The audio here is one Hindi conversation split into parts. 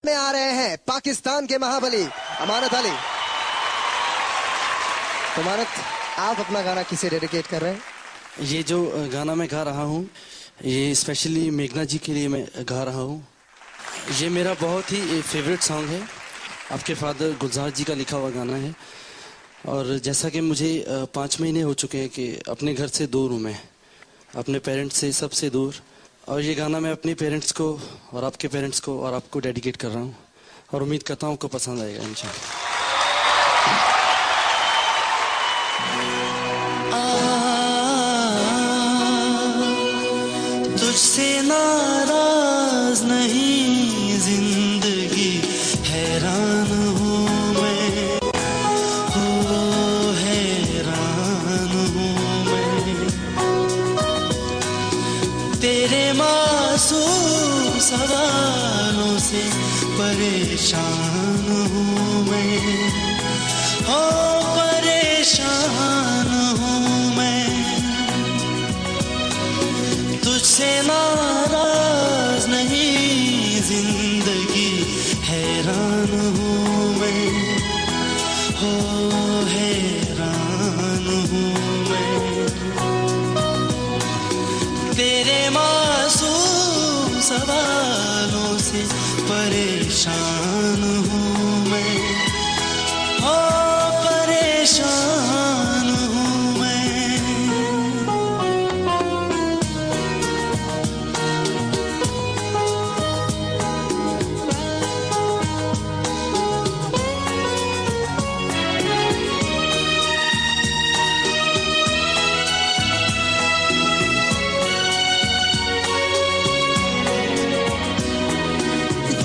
में आ रहे हैं पाकिस्तान के महाबली अमानत अली। तो अमानत, आप अपना गाना किसे डेडिकेट कर रहे हैं? ये जो गाना मैं गा रहा हूँ ये स्पेशली मेघना जी के लिए मैं गा रहा हूँ। ये मेरा बहुत ही फेवरेट सॉन्ग है, आपके फादर गुलजार जी का लिखा हुआ गाना है। और जैसा कि मुझे 5 महीने हो चुके हैं कि अपने घर से दूर हूँ मैं, अपने पेरेंट्स से सबसे दूर। और ये गाना मैं अपने पेरेंट्स को और आपके पेरेंट्स को और आपको डेडिकेट कर रहा हूँ और उम्मीद करता हूँ आपको पसंद आएगा इंशाल्लाह। तुझसे नाराज नहीं जिंदगी, हैरान हूँ मैं, हो हैरान हूँ मैं। तेरे मासूम सवालों से परेशान हूँ मैं, हो परेशान हूँ मैं। तुझसे नाराज नहीं जिंदगी, हैरान हूँ मैं, हो हैरान हूँ मैं। तेरे मासूम सवालों से परेशान हूँ मैं, हो परेशान हूँ मैं।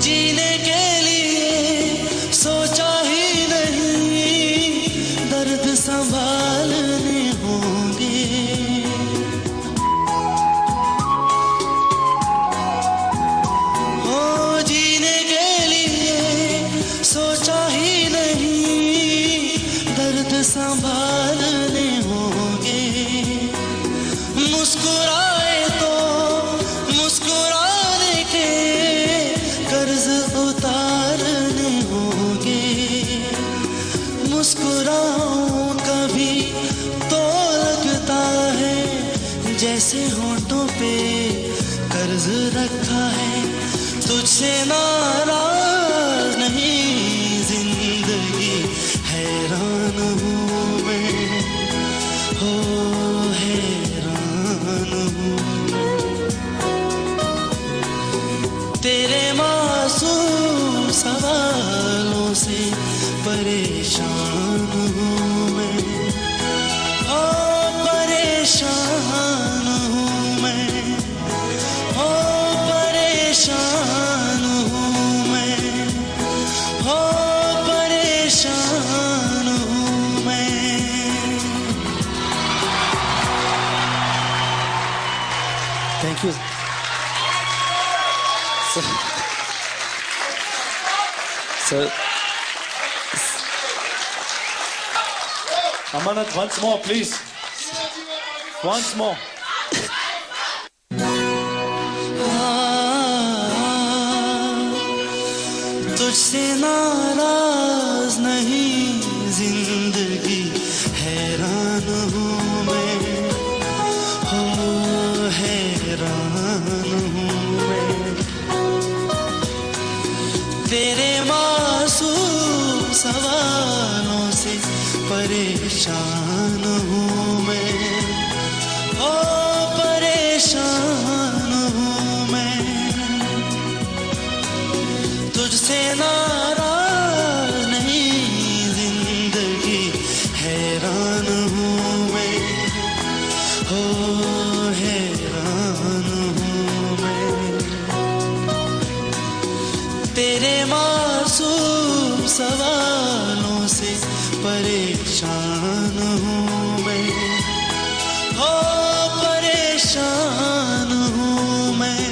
जीने के लिए सोचा ही नहीं, दर्द संभालने होंगे। हो जीने के लिए सोचा ही नहीं, दर्द संभालने होंगे। मुस्कुराए तो मुस्कुराने के कर्ज उतारने होंगे। मुस्कुराऊं कभी तो लगता है जैसे होंठों पे कर्ज रखा है। तुझसे नाराज नहीं जिंदगी, हैरान हूँ मैं, हो हैरान हूँ मैं। तेरे मासूम सवालों से परेशान हूँ मैं, हो परेशान हूँ मैं, हो परेशान हूँ मैं, हो परेशान हूँ मैं। Thank you sir. Amanat, once more, please. Once more. तुझसे नाराज नहीं जिंदगी, हैरान हूँ मैं, हो हैरान हूँ मैं। तेरे मासूम सवालों से परेशान हूँ मैं, हो परेशान हूँ मैं। तुझसे नाराज नहीं जिंदगी, हैरान हूँ मैं, हो हैरान हूँ मैं। तेरे मासूम सवालों से परेशान हूँ मैं, हो परेशान हूँ मैं।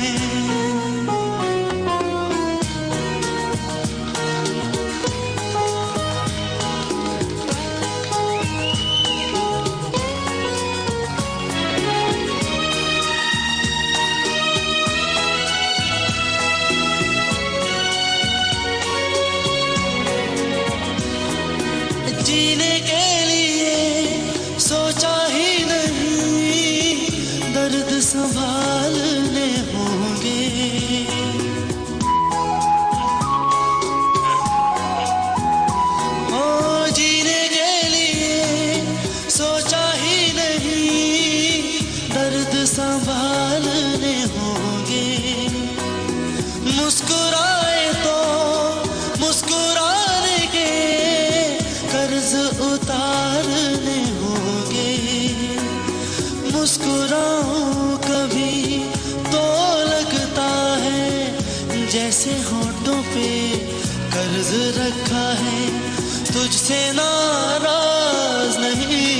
तुझसे नाराज नहीं,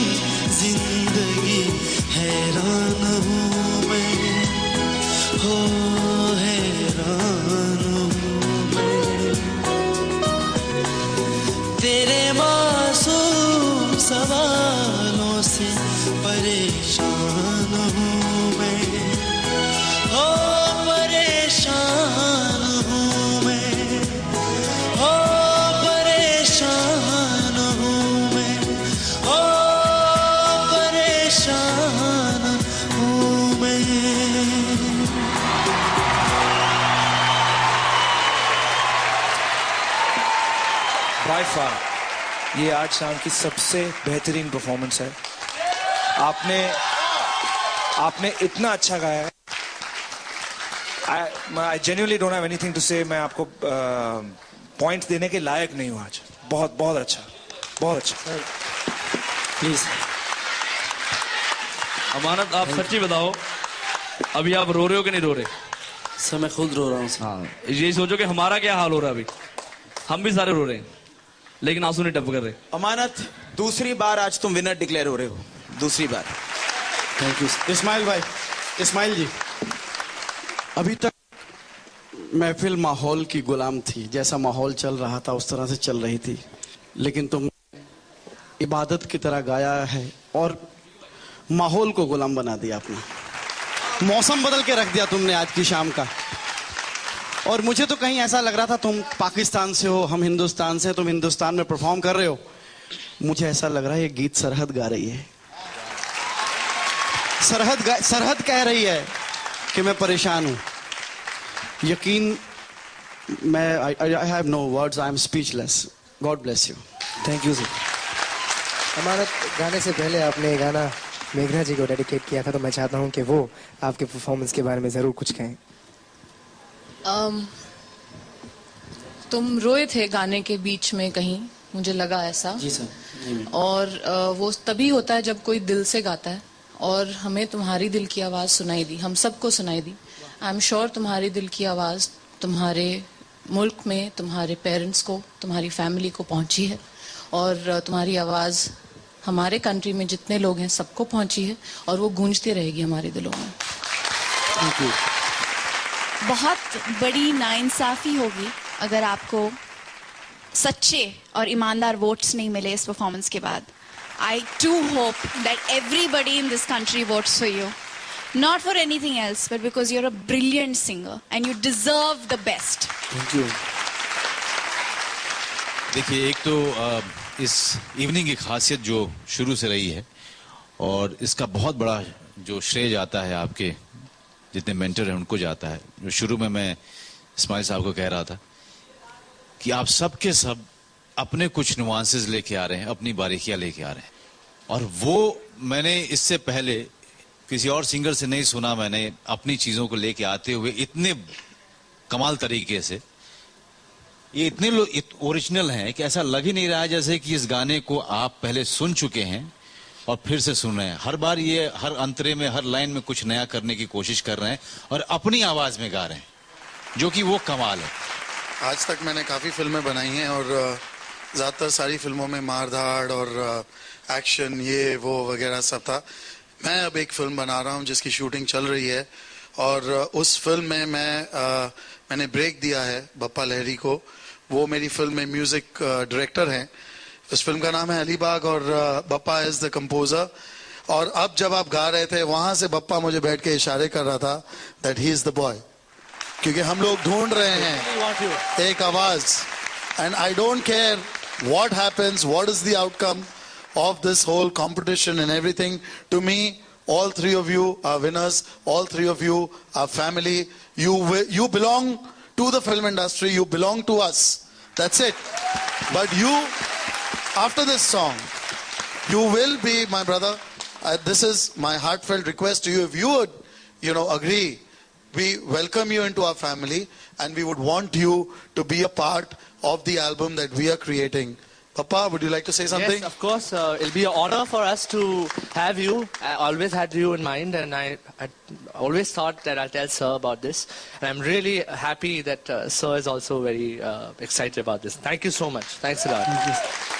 जिंदगी हैरान हूँ मैं, हो हैरान हूँ मैं। तेरे मासूम सवालों से परेशान हूँ मैं, हो परेशान हूँ मैं, हो परेशान हूँ मैं, हो परेशान हूँ मैं। बाय फार ये आज शाम की सबसे बेहतरीन परफॉर्मेंस है। आपने इतना अच्छा गाया है। I genuinely don't have anything to say। मैं आपको पॉइंट्स देने के लायक नहीं हूँ आज। बहुत बहुत अच्छा, बहुत अच्छा। प्लीज अमानत, आप सच्ची बताओ, अभी आप रो रहे हो कि नहीं रो रहे? सर मैं खुद रो रहा हूँ सर। हाँ, ये सोचो कि हमारा क्या हाल हो रहा है अभी। हम भी सारे रो रहे हैं, लेकिन आंसू नहीं टप कर रहे। अमानत, दूसरी बार आज तुम विनर डिक्लेयर हो रहे हो, दूसरी बार। Thank you sir. इस्माइल भाई, इस्माइल जी, अभी तक महफिल माहौल की गुलाम थी, जैसा माहौल चल रहा था उस तरह से चल रही थी, लेकिन तुम इबादत की तरह गाया है और माहौल को गुलाम बना दिया आपने। मौसम बदल के रख दिया तुमने आज की शाम का। और मुझे तो कहीं ऐसा लग रहा था तुम पाकिस्तान से हो, हम हिंदुस्तान से, तुम हिंदुस्तान में परफॉर्म कर रहे हो। मुझे ऐसा लग रहा है ये गीत सरहद गा रही है। सरहद कह रही है कि मैं परेशान हूं। यकीन, मैं I have no words, I am speechless. God bless you. Thank you sir. Amanat, गाने से पहले आपने ये गाना मेघना जी को डेडिकेट किया था, तो मैं चाहता हूं कि वो आपके परफॉर्मेंस के बारे में जरूर कुछ कहें। तुम रोए थे गाने के बीच में कहीं, मुझे लगा ऐसा। जी सर। जी और वो तभी होता है जब कोई दिल से गाता है, और हमें तुम्हारी दिल की आवाज़ सुनाई दी, हम सबको सुनाई दी। आई एम श्योर तुम्हारी दिल की आवाज़ तुम्हारे मुल्क में, तुम्हारे पेरेंट्स को, तुम्हारी फैमिली को पहुंची है, और तुम्हारी आवाज़ हमारे कंट्री में जितने लोग हैं सबको पहुंची है, और वो गूंजती रहेगी हमारे दिलों में। Thank you. बहुत बड़ी नाइंसाफी होगी अगर आपको सच्चे और ईमानदार वोट्स नहीं मिले इस परफॉर्मेंस के बाद। I too hope that everybody in this country votes for you. Not for anything else, but because you're a brilliant singer and you deserve the best. Thank you. देखिए, एक तो इस इवनिंग की खासियत जो शुरू से रही है, और इसका बहुत बड़ा जो श्रेय जाता है आपके जितने मेंटर हैं उनको जाता है। जो शुरू में मैं इस्माइल साहब को कह रहा था कि आप सब के सब अपने कुछ नुआंसेस लेके आ रहे हैं, अपनी बारीकियां लेके आ रहे हैं, और वो मैंने इससे पहले किसी और सिंगर से नहीं सुना। मैंने अपनी चीजों को लेके आते हुए इतने कमाल तरीके से, ये इतने ओरिजिनल हैं कि ऐसा लग ही नहीं रहा है जैसे कि इस गाने को आप पहले सुन चुके हैं और फिर से सुन रहे हैं। हर बार ये हर अंतरे में, हर लाइन में कुछ नया करने की कोशिश कर रहे हैं और अपनी आवाज में गा रहे हैं, जो कि वो कमाल है। आज तक मैंने काफी फिल्में बनाई हैं और ज्यादातर सारी फिल्मों में मारधाड़ और एक्शन ये वो वगैरह सब था। मैं अब एक फिल्म बना रहा हूँ जिसकी शूटिंग चल रही है, और उस फिल्म में मैंने ब्रेक दिया है बप्पा लहरी को। वो मेरी फिल्म में म्यूजिक डायरेक्टर हैं। उस फिल्म का नाम है अलीबाग और बप्पा इज द कंपोजर। और अब जब आप गा रहे थे वहां से बप्पा मुझे बैठ के इशारे कर रहा था that he is the boy, क्योंकि हम लोग ढूंढ रहे हैं एक आवाज। And I don't care what happens, what is the outcome of this whole competition and everything. To me, all three of you are winners, all three of you are family. You belong to the film industry, you belong to us, that's it. But you, after this song, you will be my brother. This is my heartfelt request to you. If you would agree, we welcome you into our family, and we would want you to be a part of the album that we are creating. Papa, would you like to say something? Yes, of course. It'll be an honor for us to have you. I always had you in mind, and I always thought that I'll tell Sir about this. And I'm really happy that Sir is also very excited about this. Thank you so much. Thanks a lot.